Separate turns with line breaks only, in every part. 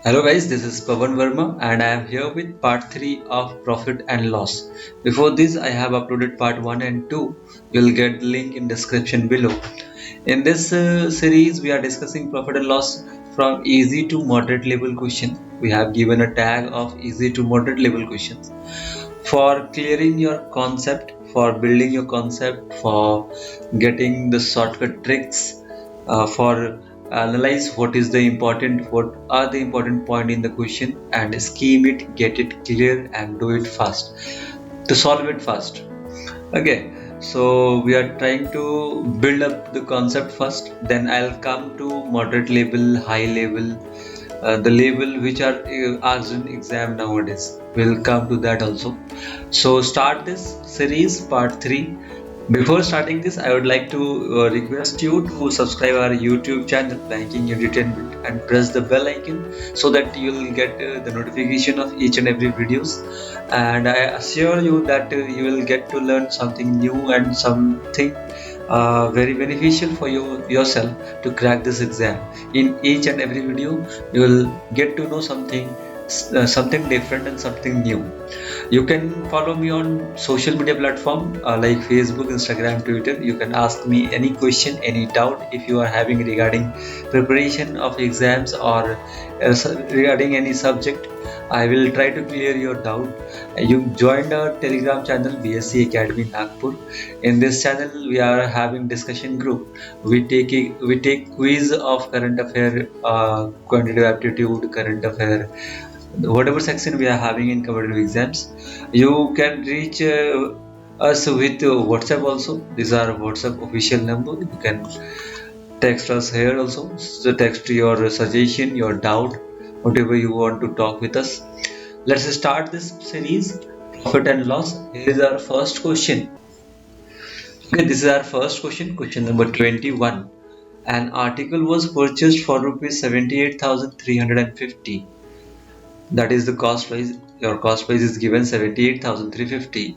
Hello guys, this is Pavan Verma and I am here with part 3 of Profit and Loss. Before this I have uploaded part 1 and 2. You'll get the link in description below. In this series we are discussing profit and loss from easy to moderate level question. We have given a tag of easy to moderate level questions. For clearing your concept, for building your concept, for getting the shortcut tricks, for analyze what are the important point in the question and scheme it, get it clear and do it fast to solve it fast. Okay, so we are trying to build up the concept first, then I'll come to moderate level, high level, the level which are asked in exam nowadays. We'll come to that also. So start this series part 3. Before starting this, I would like to request you to subscribe our YouTube channel Banking Entertainment and press the bell icon so that you will get the notification of each and every videos. And I assure you that you will get to learn something new and something very beneficial for yourself to crack this exam. In each and every video, you will get to know something different and something new. You can follow me on social media platform like Facebook, Instagram, Twitter. You can ask me any question, any doubt if you are having regarding preparation of exams or regarding any subject. I will try to clear your doubt. You joined our Telegram channel BSc Academy Nagpur. In this channel, we are having discussion group. We take quiz of current affair, quantitative aptitude, current affair, whatever section we are having in competitive exams. You can reach us with WhatsApp also. These are WhatsApp official number. You can text us here also. So text your suggestion, your doubt, whatever you want to talk with us. Let's start this series, profit and loss. Here is our first question. Okay, this is our first question, question number 21. An article was purchased for rupees 78,350. That is the cost price. Your cost price is given 78,350.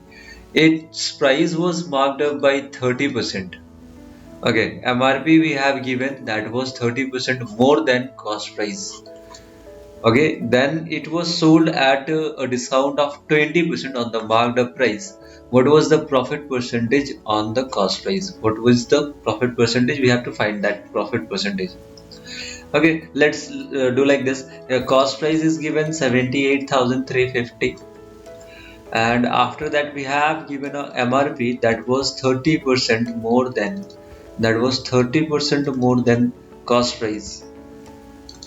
Its price was marked up by 30%. Okay, MRP we have given that was 30% more than cost price. Okay, then it was sold at a discount of 20% on the marked up price. What was the profit percentage on the cost price? What was the profit percentage? We have to find that profit percentage. Okay, let's do like this. The cost price is given 78,350, and after that we have given a MRP that was 30% more than, that was 30% more than cost price.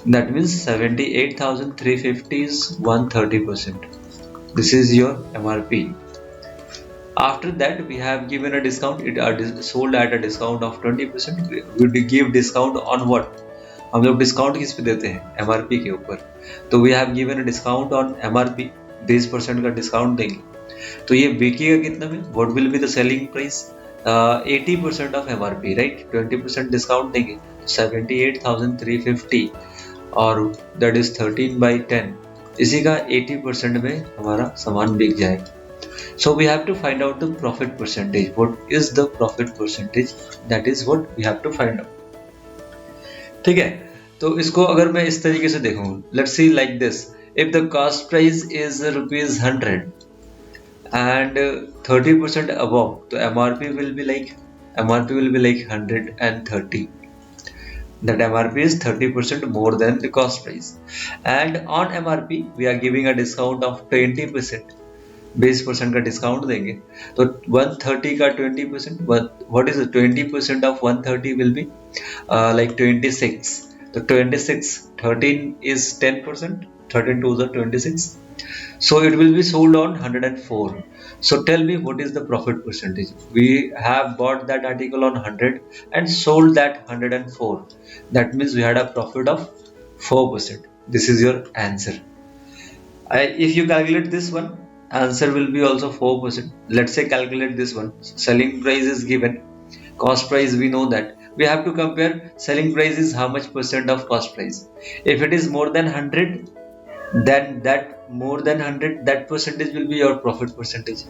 That means 78,350 is 130%. This is your MRP. After that we have given a discount. It are sold at a discount of 20%. We give discount on what? हम लोग discount किस पे देते हैं? MRP के ऊपर. तो we have given a discount on MRP. 20% का डिस्काउंट देंगे तो ये बिकेगा कितना में? What will be the selling price? 80% of MRP, right? 20% discount देंगे 78,350 और दैट इज 13/10. इसी का 80% में हमारा सामान बिक जाएगा. So we have to find out the profit percentage. What is the profit percentage? That is what we have to find out. ठीक है, तो इसको अगर मैं इस तरीके से देखूं, let's see like this. If the cost price is rupees 100 and 30% above, तो MRP will be like 130. That MRP is 30% more than the cost price, and on MRP we are giving a discount of 20%. 20% का discount देंगे तो 130 का 20%, what is the 20% of 130 will be like 26. तो 26, 13 is 10%, 13 to the 26, so it will be sold on 104. So tell me what is the profit percentage? We have bought that article on 100 and sold that 104. That means we had a profit of 4%. This is your answer. If you calculate this one, answer will be also 4%. Let's say calculate this one. Selling price is given, cost price we know that. We have to compare selling price is how much percent of cost price. If it is more than 100, then that more than 100, that percentage will be your profit percentage.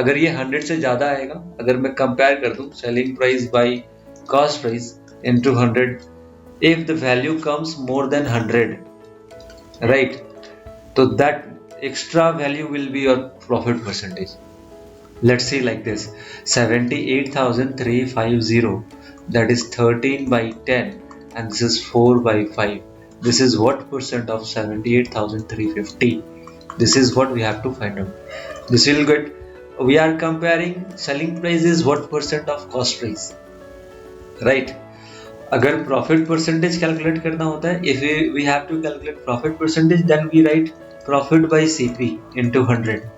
अगर ये 100 से ज़्यादा आएगा, अगर मैं compare कर दूँ selling price by cost price into 100, if the value comes more than 100, right? So that extra value will be your profit percentage. Let's see like this: 78,350, that is 13 by 10, and this is 4 by 5. This is what percent of 78,350? This is what we have to find out. This will get, we are comparing selling price is what percent of cost price, right? अगर profit percentage calculate करना होता है, if we have to calculate profit percentage, then we write profit by CP into 100.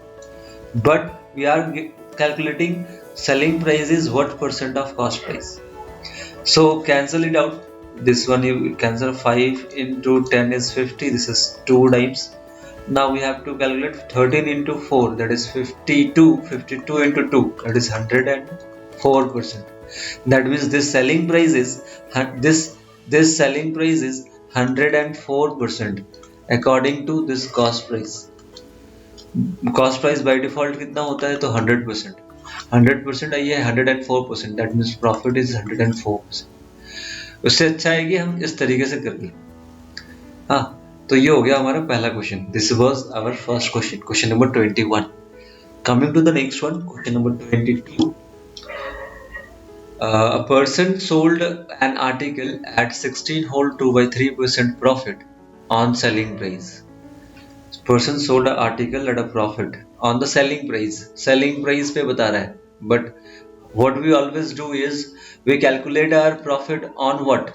But we are calculating selling price is what percent of cost price. So cancel it out. This one you cancel, 5 into 10 is 50. This is 2 times. Now we have to calculate 13 into 4, that is 52. 52 into 2, that is 104%. That means this selling price is this selling price is 104% according to this cost price. Cost price by default कितना होता है, तो 100%. 100% आई है 104%, that means profit is 104%. उससे अच्छा है कि हम इस तरीके से कर लें. हाँ, तो ये हो गया हमारा पहला question. This was our first question, question number 21. Coming to the next one, question number 22. A person sold an article at 16 whole 2 by 3% profit on selling price. Person sold an article at a profit on the selling price. Selling price पे बता रहा है. But what we always do is we calculate our profit on what?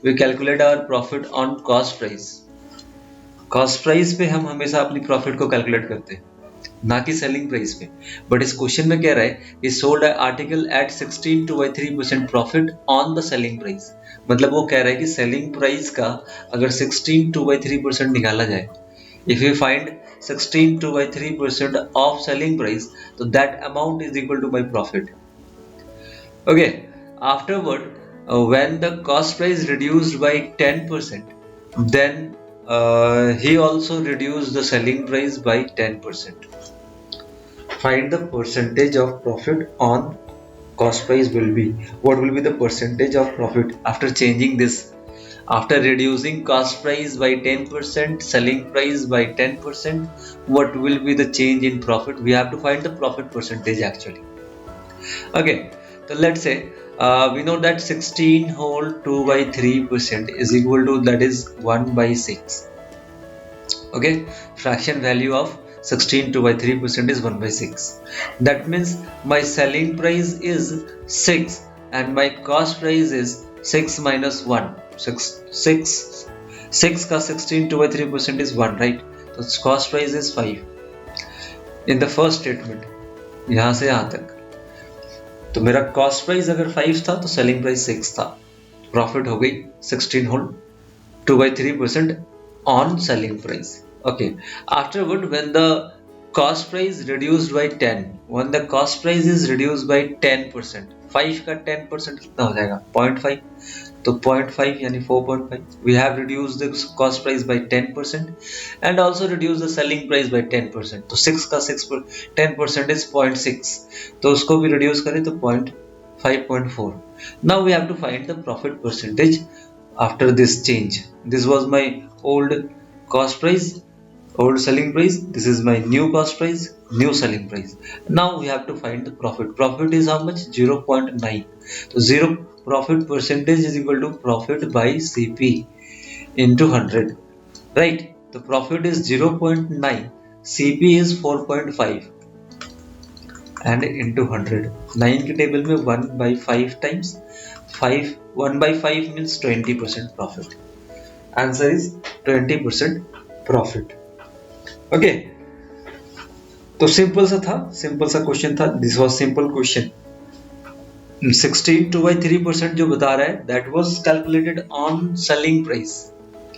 We calculate our profit on cost price. Cost price पे हम हमेशा अपनी profit को calculate करते हैं, ना कि selling price पे. But इस क्वेश्चन में कह रहा है he sold an article at 16 to by 3% profit on the selling price. मतलब वो कह रहा है कि selling price का अगर 16 to by 3% निकाला जाए, if we find 16 to by 3% of selling price, so that amount is equal to my profit. Okay, afterward, when the cost price reduced by 10%, then he also reduced the selling price by 10%. Find the percentage of profit on cost price will be, what will be the percentage of profit after changing this? After reducing cost price by 10%, selling price by 10%, what will be the change in profit? We have to find the profit percentage actually. Okay, so let's say we know that 16 whole 2 by 3% is equal to, that is 1 by 6. Okay, fraction value of 16 2 by 3% is 1 by 6. That means my selling price is 6 and my cost price is 6 minus 1. 6 का 16 2 by 3% is 1, right? तो cost price is 5 in the first statement. यहाँ से यहाँ तक तो मेरा cost price अगर 5 था तो selling price 6 था. Profit हो गई 16 whole 2 by 3% on selling price. Okay, afterward when the cost price reduced by 10, when the cost price is reduced by 10%, 5 का 10% कितना हो जाएगा 0.5. तो 0.5 यानी 4.5. We have reduced the cost price by 10% and also reduced the selling price by 10%. तो 6 का 10% is 0.6. तो उसको भी reduce करें तो 5.4. Now we have to find the profit percentage after this change. This was my old cost price, old selling price. This is my new cost price, new selling price. Now we have to find the profit. Profit is how much? 0.9. So 0 profit percentage is equal to profit by CP into 100, right? The profit is 0.9, CP is 4.5 and into 100. 9 के table में 1 by 5 times 5, 1 by 5 means 20% profit. Answer is 20% profit. Okay, तो simple सा था, simple सा question था. This was simple question. 16 2 by 3% जो बता रहा है that was calculated on selling price.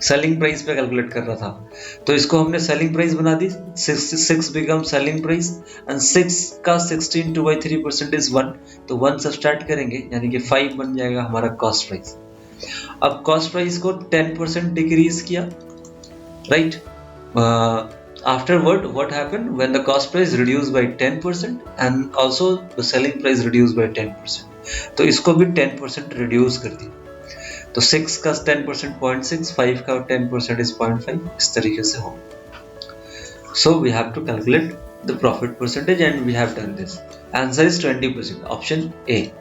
Selling price पे कैलकुलेट कर रहा था, तो इसको हमने सेलिंग प्राइस बना दी. 6 बिकम सेलिंग प्राइस एंड 6 का 16 2 by 3% इज 1. तो 1 सब्सट्रैक्ट करेंगे यानी कि 5 बन जाएगा हमारा कॉस्ट प्राइस. अब कॉस्ट प्राइस को 10% डिक्रीज किया, right? Afterward, what happened when the cost price reduced by 10% and also the selling price reduced by 10%? तो इसको भी 10% reduce कर दिया. तो 6 का 10% 0.6, 5 का 10% इज 0.5, इस तरीके से हो. So we have to calculate the profit percentage and we have done this. Answer is 20%, option A.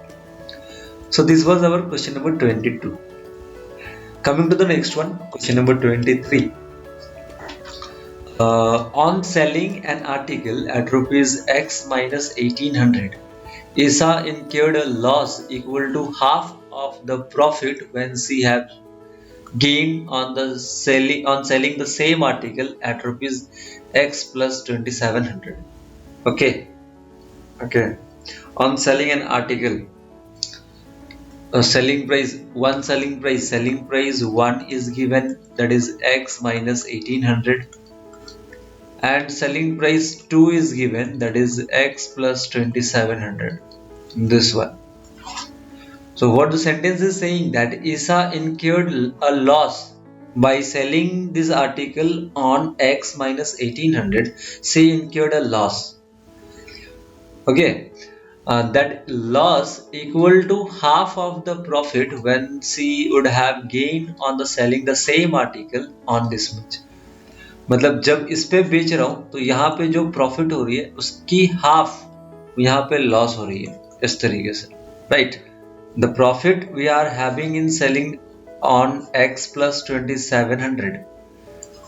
So this was our question number 22. Coming to the next one, question number 23. On selling an article at rupees X minus 1800, Isa incurred a loss equal to half of the profit when she had gained on selling the same article at rupees X plus 2700. Okay. On selling an article, selling price 1 is given, that is X minus 1800, and selling price 2 is given, that is X plus 2700. This one. So what the sentence is saying, that Isa incurred a loss by selling this article on X minus 1800. She incurred a loss. Okay. That loss equal to half of the profit when she would have gained on the selling the same article on this much. मतलब जब इस पे बेच रहा हूं तो यहाँ पे जो प्रॉफिट हो रही है उसकी हाफ यहाँ पे लॉस हो रही है, इस तरीके से, right. The profit we are having in selling on X plus 2700,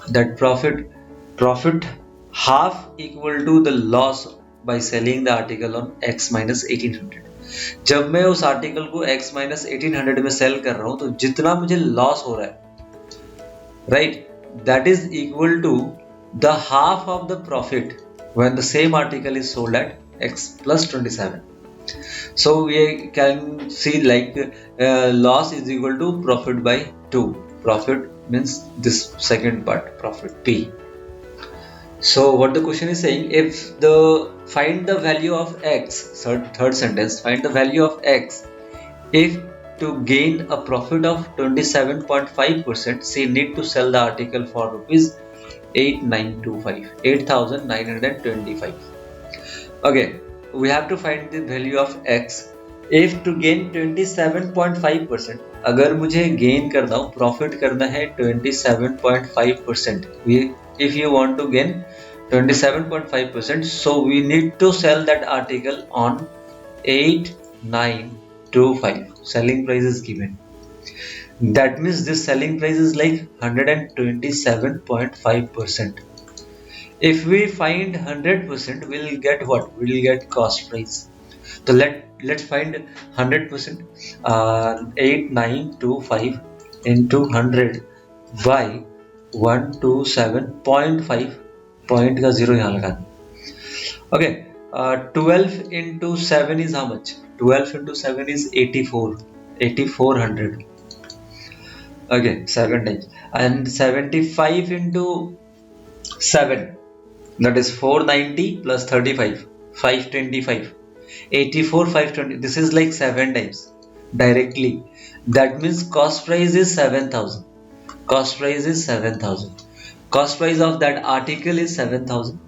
that profit half equal to the loss by selling the article on X minus 1800. जब मैं उस आर्टिकल को X minus 1800 में सेल कर रहा हूं तो जितना मुझे लॉस हो रहा है, right, that is equal to the half of the profit when the same article is sold at X plus 27. So we can see like loss is equal to profit by 2. Profit means this second part, profit P. So what the question is saying, if find the value of X, third sentence, find the value of X if to gain a profit of 27.5%, she need to sell the article for rupees 8,925. Okay, we have to find the value of X. If to gain 27.5%, अगर मुझे gain करना हो, profit करना है 27.5%, if you want to gain 27.5%, so we need to sell that article on 8,925. Selling price is given. That means this selling price is like 127.5%. If we find 100%, we'll get what? We'll get cost price. So let's find 100%. 8,925 into 100 by 127.5. Point का 0 यहाँ लगा. Okay. 12 into 7 is how much? 12 into 7 is 8,400. Okay, 7 times. And 75 into 7, that is 490 plus 35, 525. 84, 520. This is like 7 times directly. That means cost price is 7,000. Cost price is 7,000. Cost price of that article is 7,000.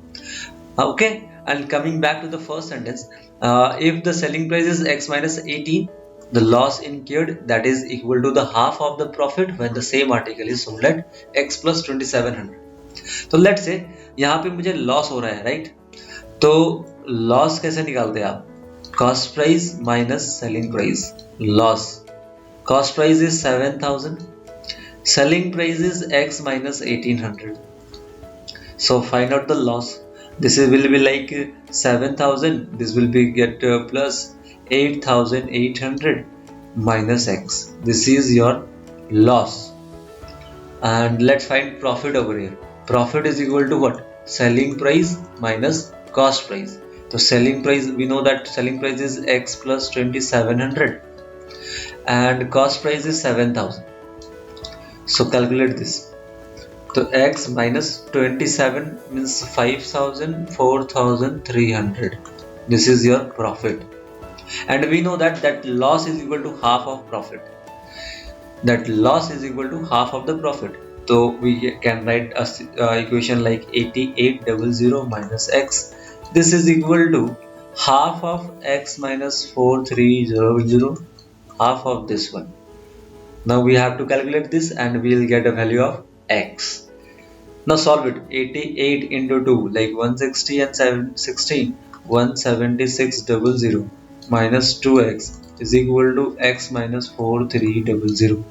Okay. And coming back to the first sentence, if the selling price is X minus 18, the loss incurred, that is equal to the half of the profit when the same article is sold at X plus 2700. तो let's say यहाँ पे मुझे loss हो रहा है, right. तो loss कैसे निकालते हैं आप? Cost price minus selling price, loss. Cost price is 7,000, selling price is X minus 1800. So find out the loss. This will be like 7,000. This will be get plus 8,800 minus X. This is your loss. And let's find profit over here. Profit is equal to what? Selling price minus cost price. So selling price, we know that selling price is X plus 2,700 and cost price is 7,000. So calculate this. So X minus 27 means 5,000, 4,300. This is your profit. And we know that loss is equal to half of profit. That loss is equal to half of the profit. So we can write a equation like 8800 minus X. This is equal to half of X minus 4,300, half of this one. Now we have to calculate this and we will get a value of x. Now solve it. 88 into 2, like 160 and 716, 17600 minus 2x is equal to x minus 4300.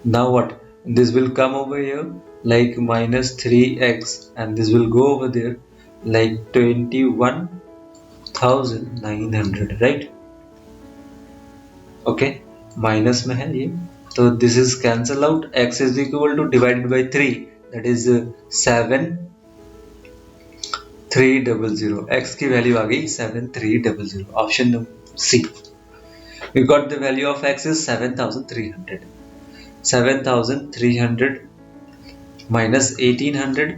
Now what? This will come over here like minus 3x and this will go over there like 21,900, right? Okay, minus में है ये, तो this is cancel out. X is equal to divided by 3, that is 7300. X की value आ गई 7300. Option C. We got the value of x is 7300. 7300 minus 1800.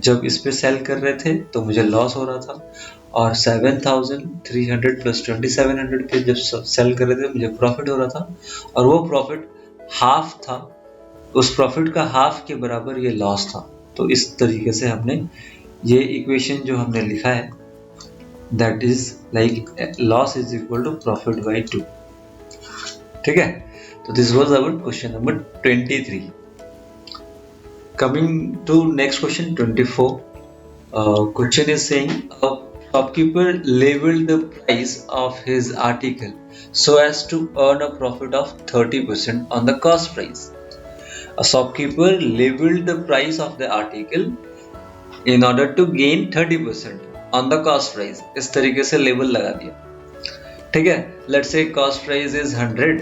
जब इस पे cell कर रहे थे तो मुझे लॉस हो रहा था, और 7300 प्लस 2700 पे जब सेल कर रहे थे मुझे प्रॉफिट हो रहा था, और वो प्रॉफिट हाफ था, उस प्रॉफिट का हाफ के बराबर ये लॉस था. तो इस तरीके से हमने ये इक्वेशन जो हमने लिखा है, that is like loss is equal to profit by 2. ठीक है, तो this was our question number 23. Coming to next question 24. Question is saying a shopkeeper labeled the price of his article so as to earn a profit of 30% on the cost price. A shopkeeper labeled the price of the article in order to gain 30% on the cost price. इस तरीके से label लगा दिया. ठीक है, let's say cost price is 100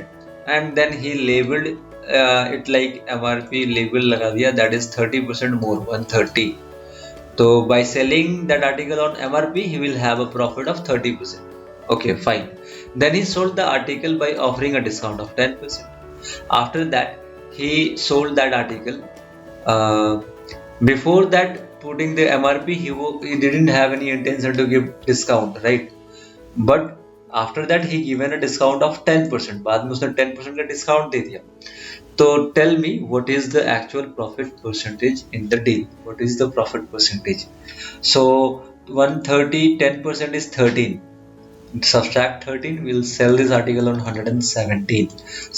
and then he labeled it like MRP label लगा दिया, that is 30% more, 130. तो by selling that article on MRP he will have a profit of 30%. Okay, fine. Then he sold the article by offering a discount of 10%. After that he sold that article. Before that, putting the MRP, he didn't have any intention to give discount, right? But after that he given a discount of 10%. बाद में उसने 10% का discount दे दिया. तो tell me what is the actual profit percentage in the deal? What is the profit percentage? So 130, 10% is 13. Subtract 13, we'll sell this article on 117.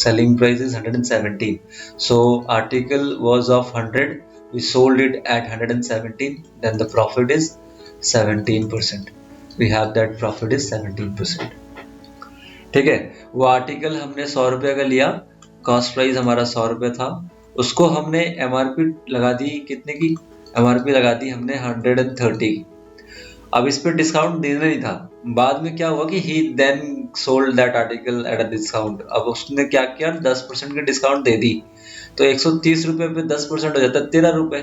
Selling price is 117. So article was of 100, we sold it at 117, then the profit is 17%. We have that profit is 17%. ठीक है, वो article हमने 100 रुपये का लिया, cost price हमारा 100 रुपये था, उसको हमने MRP लगा दी, कितने की MRP लगा दी हमने 130 की. अब इस पे डिस्काउंट देना नहीं था. बाद में क्या हुआ कि he then sold that article at a discount. अब उसने क्या किया, 10% की डिस्काउंट दे दी, तो 130 रुपये पे 10% हो जाता है 13 रुपये.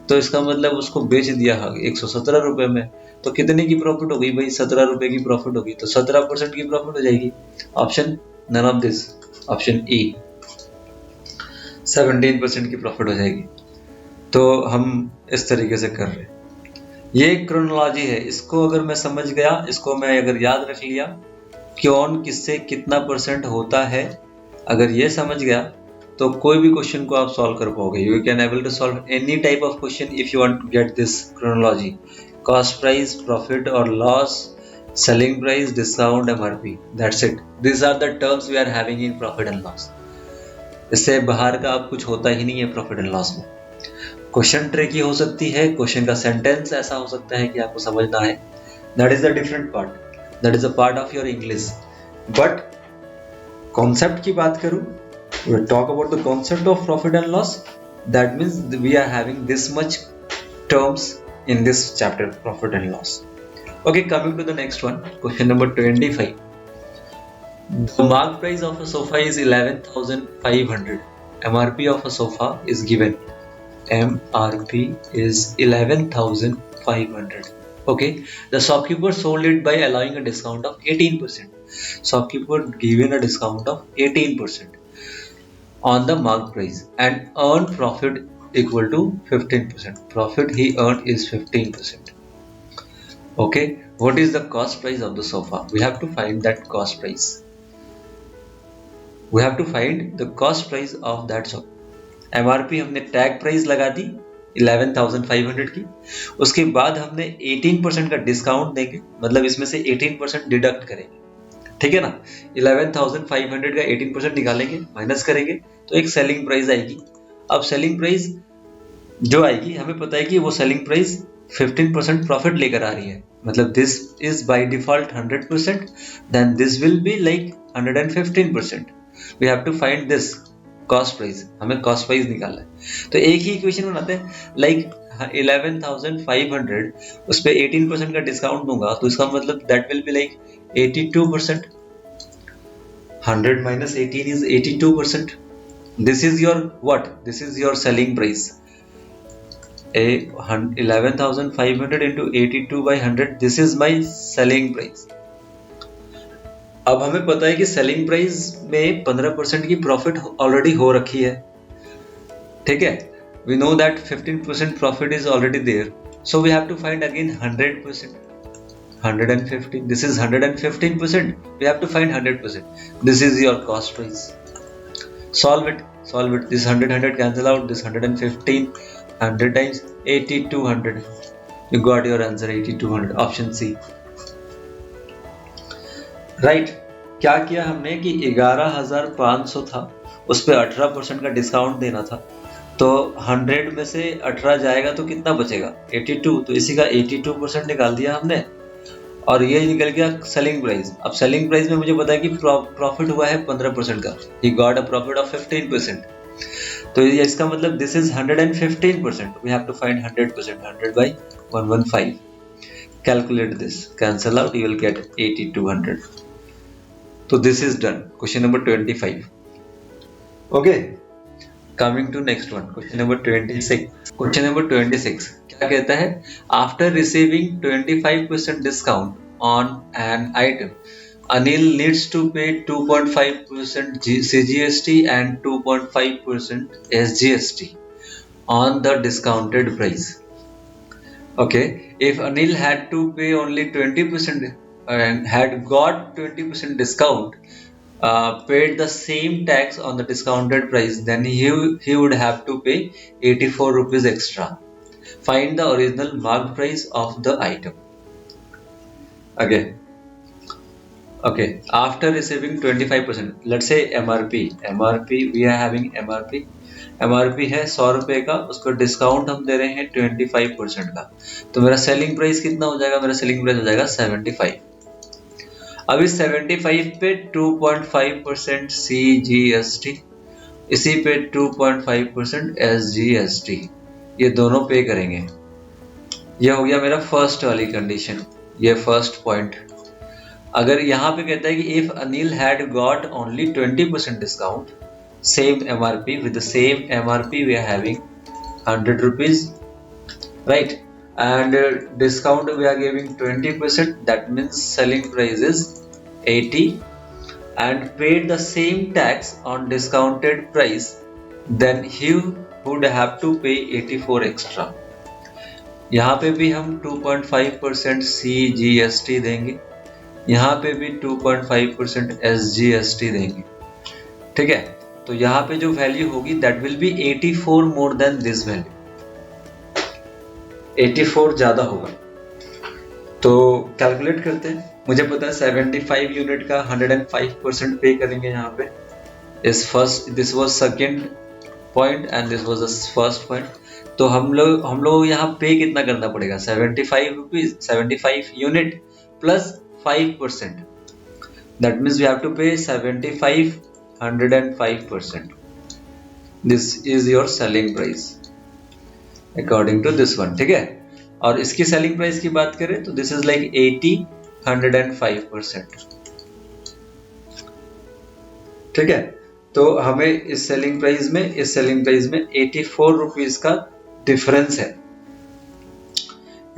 तो इसका मतलब उसको बेच दिया 117 रुपये में. तो कितने की प्रॉफिट हो गई भाई, 17 रुपये की प्रॉफिट होगी, तो 17% की प्रॉफिट हो जाएगी. Option none of this, option E 17% की प्रॉफिट हो जाएगी. तो हम इस तरीके से कर रहे हैं. ये एक क्रोनोलॉजी है, इसको अगर मैं समझ गया, इसको मैं अगर याद रख लिया कौन किससे कितना परसेंट होता है, अगर ये समझ गया तो कोई भी क्वेश्चन को आप सॉल्व कर पाओगे. You can able to solve any type of question if you want to get this chronology. Cost price, profit और loss, selling price, discount, MRP, that's it. This are the terms we are having in profit and loss. इससे बाहर का अब कुछ होता ही नहीं है प्रॉफिट एंड लॉस में. क्वेश्चन ट्रिकी हो सकती है, क्वेश्चन का सेंटेंस ऐसा हो सकता है कि आपको समझना है, that is the different part, that is a part of your English. But concept की बात करूं, we talk about the concept of profit and loss, that means we are having this much terms in this chapter, profit and loss. Okay, coming to the next one, question number 25. The mark price of a sofa is 11,500. MRP of a sofa is given. MRP is 11,500. Okay, the shopkeeper sold it by allowing a discount of 18%. Shopkeeper given a discount of 18% on the mark price and earned profit equal to 15%. Profit he earned is 15%. Okay, what is the cost price of the sofa? We have to find that cost price. We have to find the cost price of that sofa. MRP हमने tag price लगा दी 11,500 की, उसके बाद हमने 18% का discount देंगे, मतलब इसमें से 18% डिडक्ट करेंगे. ठीक है ना। 11,500 का 18% निकालेंगे, माइनस करेंगे तो एक सेलिंग प्राइस आएगी। अब सेलिंग प्राइस जो आएगी हमें पता है कि वो सेलिंग प्राइस 15% प्रॉफिट लेकर आ रही है, मतलब this is by default 100%, then this will be like 115%। We have to find this cost price, हमें कॉस्ट प्राइस निकालना है। तो एक ही इक्वेशन बनाते हैं, लाइक 11,500 उस पर 18% का डिस्काउंट दूंगा तो इसका मतलब that will be like 82%। 100 minus 18 is 82%. This is your what? This is your selling price. 11,500 into 82 by 100. This is my selling price. अब हमें पता है कि सेलिंग प्राइस में 15% की प्रॉफिट ऑलरेडी हो रखी है, ठीक है। We know that 15% profit is already there, so we have to find again 100%. 115. This is 115%. We have to find 100%. This is your cost price. Solve it. Solve it. This 100 cancel out. This 115. 100 times 8200. You got your answer 8200. Option C. Right. क्या किया हमने कि 11,500 था, उस पर 18% का discount देना था, तो 100 में से 18 जाएगा तो कितना बचेगा 82, तो इसी का 82% निकाल दिया हमने और ये निकल गया सेलिंग प्राइस। अब सेलिंग प्राइस में मुझे पता है कि प्रॉफिट हुआ है 15% का, he got a profit of 15%, तो ये इसका मतलब this is 115%। We have to find 100%, 100 by 115, calculate this, cancel out, you will get 8200। तो this is done, question number 25। Okay, coming to next one, question number 26। Question number 26 क्या कहता है, after receiving 25% discount on an item, Anil needs to pay 2.5% CGST and 2.5% SGST on the discounted price. Okay, if Anil had to pay only 20% and had got 20% discount, paid the same tax on the discounted price, then he would have to pay 84 rupees extra. Find the original marked price of the item. Again, okay, after receiving 25%, let's say MRP we are having MRP है 100 रुपए का, उसको discount हम दे रहे हैं 25% का, तो मेरा सेलिंग प्राइस कितना हो जाएगा, मेरा सेलिंग प्राइस हो जाएगा 75। अब इस 75 पे 2.5% CGST, इसी पे 2.5% SGST, ये दोनों पे करेंगे। ये हो गया मेरा फर्स्ट वाली कंडीशन, ये फर्स्ट पॉइंट। अगर यहाँ पे कहता है कि if Anil had got only 20% discount, same MRP, with the same MRP we are having 100 rupees, right? And discount we are giving 20%, that means selling price is 80, and paid the same tax on discounted price, then he would have to pay 84 extra. यहाँ पे भी हम 2.5% CGST देंगे, यहाँ पे भी 2.5% SGST देंगे, ठीक है। तो यहाँ पे जो वैल्यू होगी that will be 84 more than this value, 84 ज्यादा होगा। तो कैलकुलेट करते हैं, मुझे पता है 75 यूनिट का 105% पे करेंगे यहाँ पे। This was second point and this was the first point. तो हम लोग यहाँ पे कितना करना पड़ेगा, 75 rupees, 75 unit plus 5%, that means we have to pay 75 105%. This is your selling price according to this one, ठीक है। और इसकी सेलिंग प्राइस की बात करें तो दिस इज लाइक 80 105%, ठीक है। तो हमें इस सेलिंग प्राइस में 84 रुपीज का डिफरेंस है,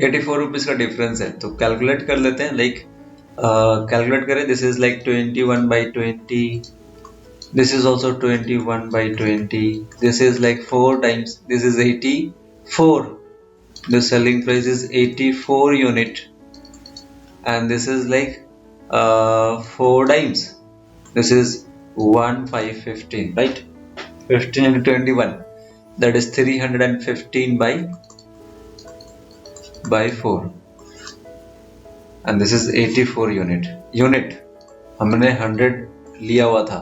84 रुपीज का डिफरेंस है। तो कैलकुलेट कर लेते हैं, लाइक कैलकुलेट करें, this is like 21 by 20, this is also 21 by 20, this is like 4 times, this is 84, the selling price is 84 unit, and this is like 4 times, this is 1515, right? 15 into 21, that is 315 by 4, and this is 84 unit, हमने 100 लिया हुआ था,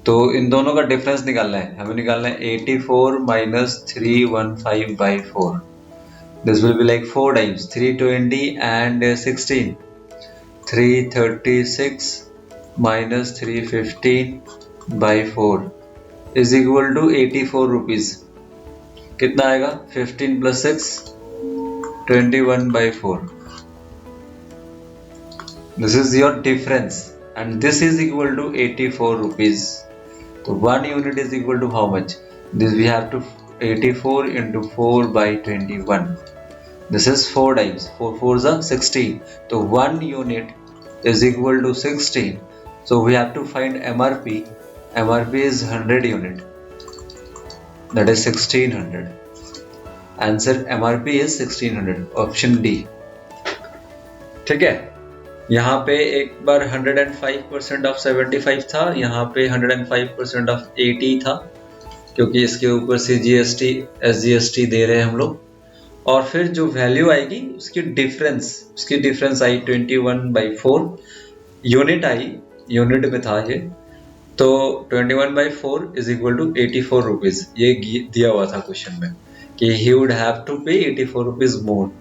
तो इन दोनों का difference निकालना है। हमें निकालना है 84 minus 315 by 4। This will be like 4 times 320 and 16, 336 minus 315 by 4 is equal to 84 rupees. कितना आएगा? 15 plus 6 21 by 4। This is your difference and this is equal to 84 rupees. तो 1 unit is equal to how much? This we have to 84 into 4 by 21. This is 4 times 4 4s are 16. So 1 unit is equal to 16. So we have to find MRP. MRP is 100 unit. That is 1600. Answer MRP is 1600. Option D. ठीक है, यहाँ पे एक बार 105% of 75 था, यहाँ पे 105% of 80 था, क्योंकि इसके ऊपर से GST SGST दे रहे हैं हम लोग। और फिर जो वैल्यू आएगी उसकी difference I 21/4 unit I, unit में था ये, तो 21/4 इज इक्वल टू 84 रुपीज। ये दिया हुआ था क्वेश्चन में कि ही वुड हैव टू पे 84 रुपीज मोर।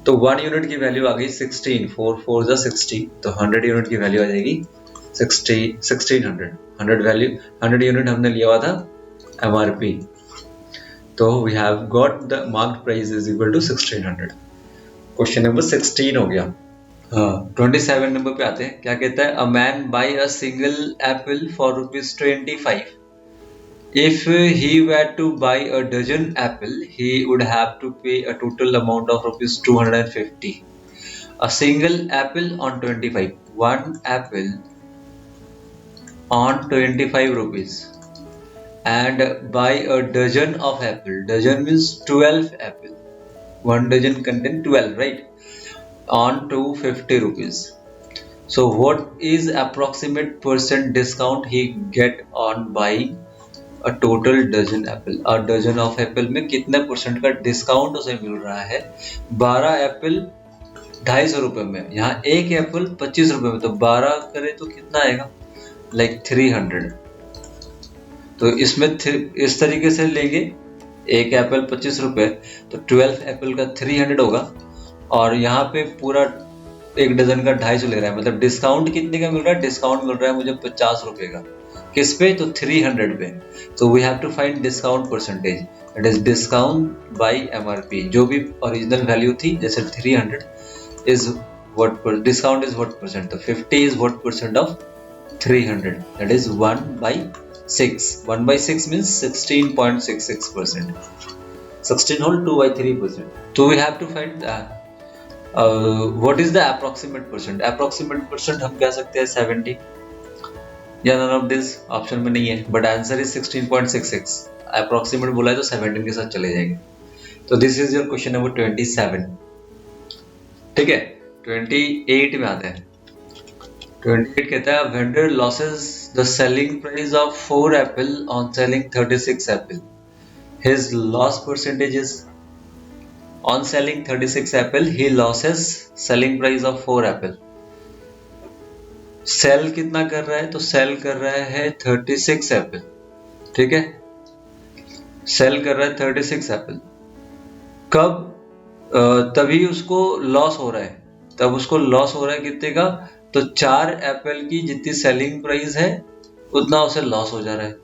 तो 1 यूनिट की वैल्यू आ गई 16, 4 4 जा 60, तो 100 यूनिट की वैल्यू आ जाएगी 1600। 100 यूनिट हमने लिया हुआ था MRP, तो we have got the marked price is equal to 1600। Question number 16 हो गया। 27 नंबर पे आते हैं। क्या कहता है? A man buy a single apple for ₹25। If he were to buy a dozen apple, he would have to pay a total amount of ₹250. A single apple on 25. One apple on 25 rupees. And buy a dozen of apple. Dozen means 12 apple. One dozen contain 12, right? On 250 rupees. So what is approximate percent discount he get on buying a total dozen apple? और dozen of Apple में कितने percent का discount उसे मिल रहा है? 12 Apple 250 रुपए में, यहाँ एक एप्पल 25 रुपए में, तो 12 करे तो कितना आएगा? लाइक 300। तो इसमें इस तरीके से लेंगे, एक एप्पल 25 रुपए, तो 12 एप्पल का 300 होगा, और यहाँ पे पूरा एक डजन का 250 ले रहा है, मतलब डिस्काउंट कितने का मिल रहा है? डिस्काउंट मिल रहा है मुझे 50 रुपए का। किस पे? तो 300 पे। तो we have to find discount percentage, that is discount by MRP। जो भी ओरिजिनल वैल्यू थी, जैसे 300 इज व्हाट पर डिस्काउंट इज व्हाट परसेंट, तो 50 is what percent of 300, that is 1/6। 1/6 means 16.66%। 16 whole 2/3%। तो we have to find what is the approximate percent. Approximate percent हम कह सकते हैं 70, या नन ऑफ दिस ऑप्शन में नहीं है, बट आंसर इज 16.66। अप्रोक्सीमेट बोला है तो 17 के साथ चले जाएंगे। तो this is your question number 27। ठीक है, 28 में आते हैं। 28 कहता है vendor loses the selling price of 4 apple on selling 36 apple. His loss percentage is on selling 36 apple he loses selling price of 4 apple. Sell कितना कर रहा है? तो सेल कर रहा है 36 एप्पल। ठीक है, सेल कर रहा है 36 एप्पल। कब? तभी उसको लॉस हो रहा है। तब उसको लॉस हो रहा है कितने का? तो 4 एप्पल की जितनी सेलिंग प्राइस है उतना उसे लॉस हो जा रहा है।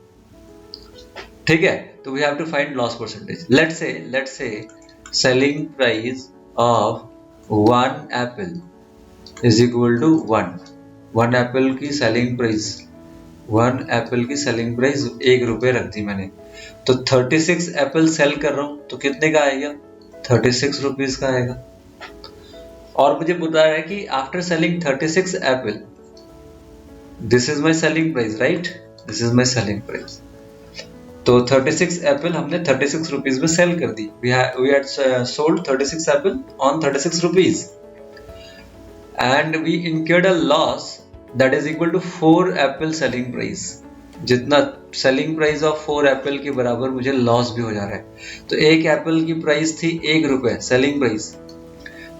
ठीक है, तो we have to find loss percentage. Let's say selling price of 1 apple is equal to 1। 1 apple की सेलिंग प्राइस 1 रुपए रख दी मैंने, तो 36 एप्पल सेल कर रहा हूं, तो कितने का आएगा? 36 रुपीज का आएगा। और मुझे बता रहा है कि after selling 36 apple, this is my selling price, right? This is my selling price. तो 36 एप्पल हमने 36 रुपीज में सेल कर दी। We had sold 36 apple on 36 rupees and we incurred a loss that is equal to 4 apple selling price. जितना selling price of 4 apple के बराबर मुझे loss भी हो जा रहा है। तो एक एप्पल की प्राइस थी 1 रुपए सेलिंग प्राइस,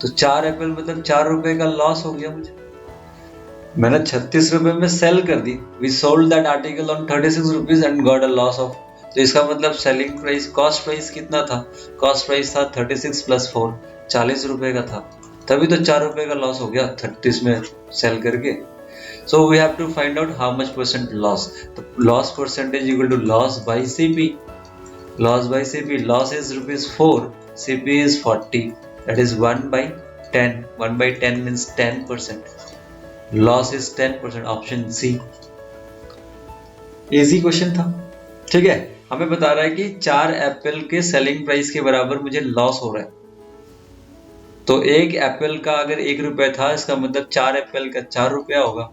तो 4 एप्पल मतलब 4 रुपए का लॉस हो गया मुझे। मैंने 36 रुपए में सेल कर दी, we sold that article on 36 rupees and got a loss of, तो इसका मतलब सेलिंग प्राइस, कॉस्ट प्राइस कितना था, कॉस्ट प्राइस था 36 प्लस 4, 40 रुपए का था, तभी तो 4 रुपए का लॉस हो गया 36 में सेल करके। So we have to find out how much percent loss, तो loss percentage equal to loss by CP, loss by CP, loss is ₹4, CP is 40, that is 1/10, 1/10 means 10%, loss is 10%, option C. Easy question था, ठीक है। हमें बता रहा है कि 4 apple के सेलिंग प्राइस के बराबर मुझे लॉस हो रहा है, तो एक एप्पल का अगर 1 रुपए था, इसका मतलब 4 एप्पल का 4 रुपया होगा,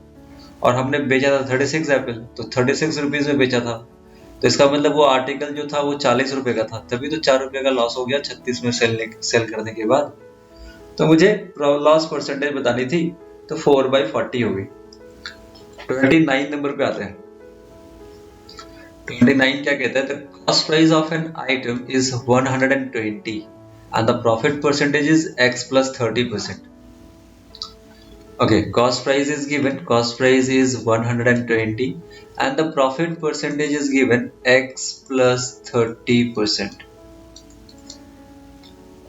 और हमने बेचा था 36 एप्पल, तो 36 रुपीज में बेचा था, तो इसका मतलब वो आर्टिकल जो था वो 40 रुपए का था, तभी तो 4 रुपए का लॉस हो गया 36 में सेल करने के बाद। तो मुझे लॉस परसेंटेज बतानी थी, तो 4/40 हो गई। 29 नंबर पे आते हैं। 29 क्या कहता है, the cost price of an item is 120 and the profit percentage is x plus 30%. Okay, cost price is given, cost price is 120 and the profit percentage is given x plus 30%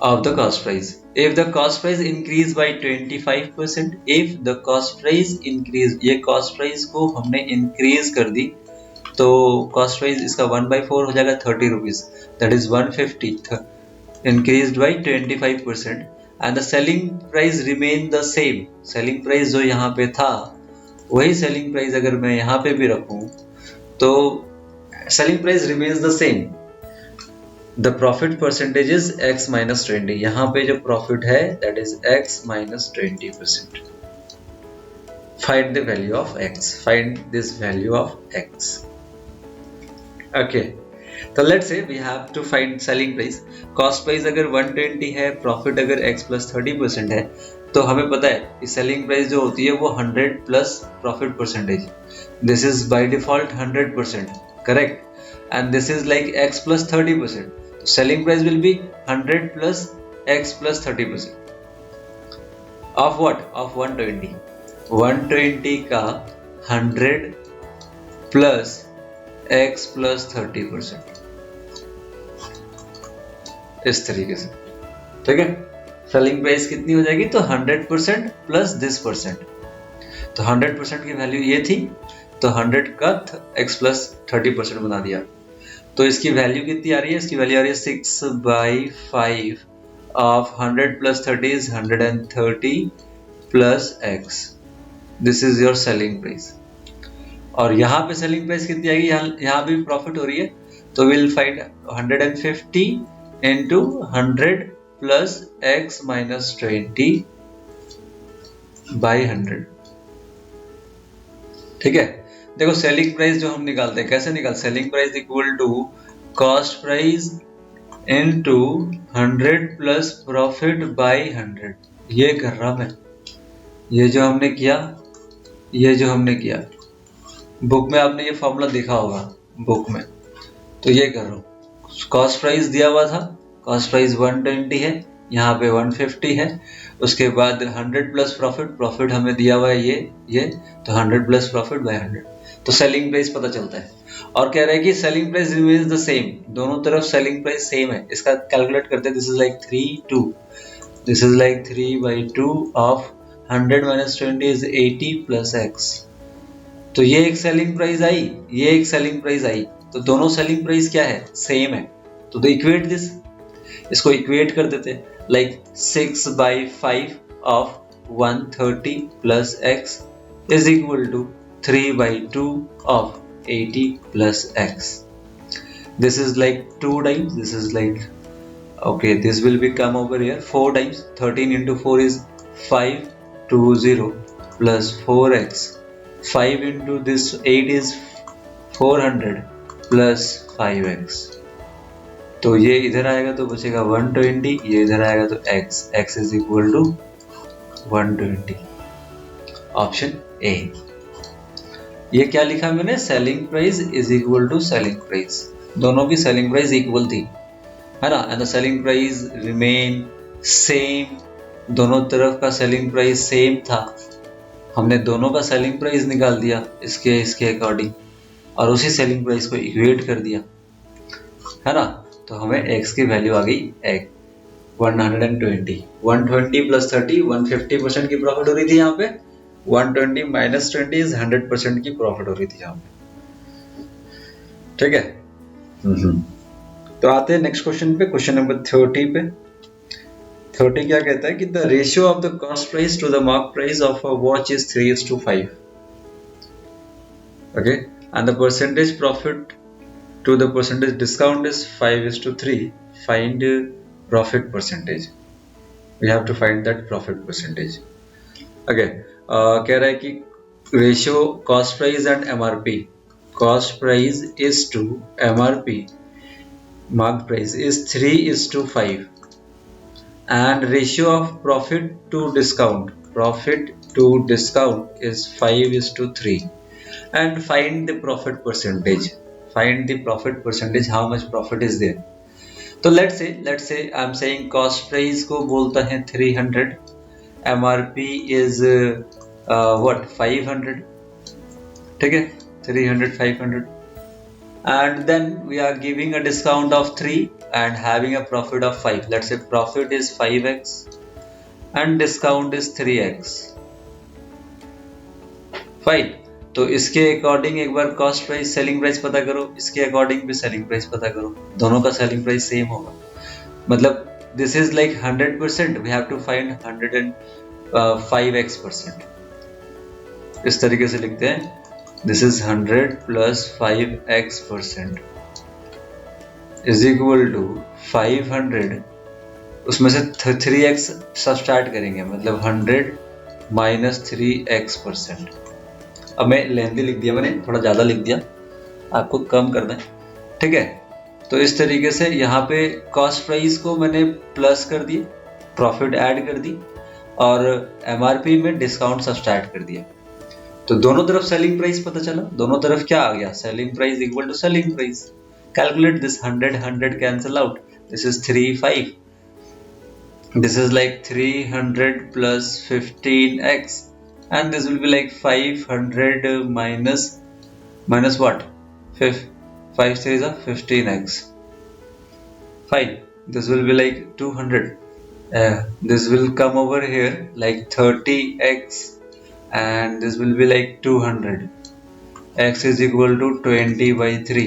of the cost price. If the cost price increase by 25%, if the cost price increase, ये cost price को हमने increase कर दी, तो cost price इसका 1/4 हो जाएगा 30 rupees, that is 150 increased by 25%, and the selling price remain the same. selling price जो यहाँ पे था वही selling price अगर मैं यहाँ पे भी रखूं, तो selling price remains the same. The profit percentage is x minus 20. यहाँ पे जो profit है that is x minus 20%. Find the value of x. Find this value of x. Okay. तो let's say we have to find selling price. Cost price अगर 120 है, profit अगर x plus 30% है, तो हमें पता है कि selling price जो होती है वो 100 plus profit percentage. This is by default 100%, correct? And this is like x plus 30%. Selling price will be 100 plus x plus 30% of what? Of 120. 120 का 100 plus x plus 30%, इस तरीके से, ठीक है। सेलिंग प्राइस कितनी हो जाएगी, तो 100% प्लस दिस परसेंट, तो 100% की वैल्यू ये थी, तो 100 का x प्लस 30% बना दिया, तो इसकी वैल्यू कितनी आ रही है, इसकी वैल्यू आ रही है 6/5 of 100 plus 30 is 130 plus x, this is your selling price. और यहाँ पे सेलिंग प्राइस कितनी आएगी, यहाँ भी प्रॉफिट हो रही है, तो will find 150 into 100 plus x minus 20 by 100, ठीक है। देखो सेलिंग प्राइस जो हम निकालते हैं, कैसे निकाल, selling price equal to cost price into 100 plus profit by 100, ये कर रहा मैं, ये जो हमने किया बुक में, आपने ये फॉर्मूला देखा होगा बुक में, तो ये कर रहा हूँ। कॉस्ट प्राइस दिया हुआ था, कॉस्ट प्राइस 120 है, यहाँ पे 150 है, उसके बाद 100 प्लस प्रॉफिट हमें दिया हुआ है ये, तो 100 प्लस प्रॉफिट बाय 100, तो सेलिंग प्राइस पता चलता है। और कह रहा है कि selling price remains the same, दोनों तरफ सेलिंग प्राइस सेम है, इसका कैलकुलेट करते हैं। This is like 3/2 of 100 minus 20 is 80 plus x, तो ये एक सेलिंग प्राइस आई, ये एक सेलिंग प्राइस आई, तो दोनों सेलिंग प्राइस क्या है, सेम है, तो इक्वेट दिस, इसको इक्वेट कर देते हैं, like 6/5 of 130 plus x is equal to 3/2 of 80 plus x. This is like 2 times, this is like, okay, this will become over here 4 times, 13 into 4 is 520 plus 4x, 5 into this 8 is 400 plus 5x, तो ये इधर आएगा तो बचेगा 120, ये इधर आएगा तो x is equal to 120, option A. ये क्या लिखा मैंने, selling price is equal to selling price, दोनों की सेलिंग प्राइस इक्वल थी, है ना, and the selling price remain same, दोनों तरफ का सेलिंग प्राइस सेम था, हमने दोनों का सेलिंग प्राइस निकाल दिया इसके अकॉर्डिंग, और उसी सेलिंग प्राइस को इक्वेट कर दिया, है ना। तो हमें x की वैल्यू आ गई 120 प्लस 30 150% की प्रॉफिट हो रही थी यहाँ पे, 120 माइनस 20 इज 100% की प्रॉफिट हो रही थी यहाँ पे, ठीक है। तो आते हैं नेक्स्ट क्वेश्चन पे, क्वेश्चन नंबर 30 पे। 30 क्या कहता है कि the ratio of the cost price to the mark price of a watch is 3:5, okay, and the percentage profit to the percentage discount is 5:3. Find profit percentage. We have to find that profit percentage. Okay, कह रहा है कि ratio cost price and MRP. Cost price is to MRP. Mark price is 3:5. And ratio of profit to discount. Profit to discount is 5:3. And find the profit percentage. Find the profit percentage, how much profit is there. तो let's say I'm saying cost price को बोलता है 300, MRP is what 500, ठीक है, 300 500, and then we are giving a discount of 3 and having a profit of 5. Let's say profit is 5x and discount is 3x. Fine. तो इसके according एक बार cost price selling price पता करो, इसके according भी selling price पता करो, दोनों का सेलिंग प्राइस सेम होगा, मतलब this is like 100%, we have to find 105x%। इस तरीके से लिखते हैं, this is 100 plus 5x% is equal to 500, उसमें से 3x सब्सट्रैक्ट करेंगे, मतलब 100 माइनस 3x%। अब मैं लेंथी लिख दिया, मैंने थोड़ा ज़्यादा लिख दिया, आपको कम करना है, ठीक है। तो इस तरीके से यहाँ पे कॉस्ट प्राइस को मैंने प्लस कर दिया, प्रॉफिट ऐड कर दी, और MRP में डिस्काउंट सब्सट्रैक्ट कर दिया। तो दोनों तरफ सेलिंग प्राइस पता चला, दोनों तरफ क्या आ गया, selling price equal to selling price. Calculate this, 100 cancel out, this is 3 5, this is like 300 plus 15x, and this will be like 500 minus what, 5 3 is 15x. Fine, this will be like 200. This will come over here like 30x, and this will be like 200. x is equal to 20/3.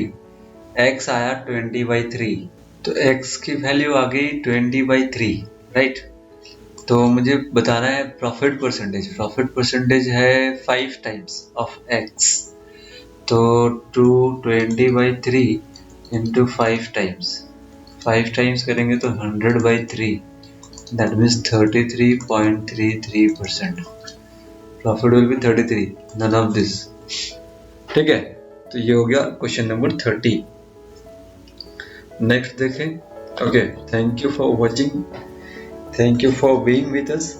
x आया 20/3, तो x की value आ गई 20/3, right. तो मुझे बताना है profit percentage. Profit percentage है 5 times of x, तो 220/3 इंटू 5 टाइम्स करेंगे तो 100/3, that means 33.33%। Profit will be 33, none of this, ठीक है। तो ये हो गया क्वेश्चन नंबर 30। नेक्स्ट देखें। Okay, thank you for watching, thank you for being with us.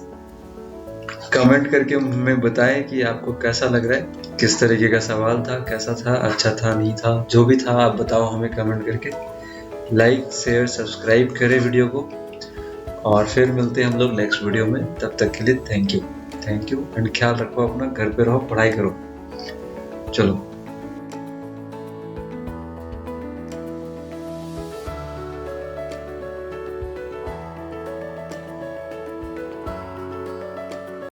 Comment करके हमें बताएं कि आपको कैसा लग रहा है, किस तरीके का सवाल था, कैसा था, अच्छा था, नहीं था, जो भी था आप बताओ हमें कमेंट करके। लाइक शेयर सब्सक्राइब करें वीडियो को, और फिर मिलते हैं हम लोग नेक्स्ट वीडियो में। तब तक के लिए थैंक यू एंड ख्याल रखो अपना, घर पे रहो, पढ़ाई करो। चलो।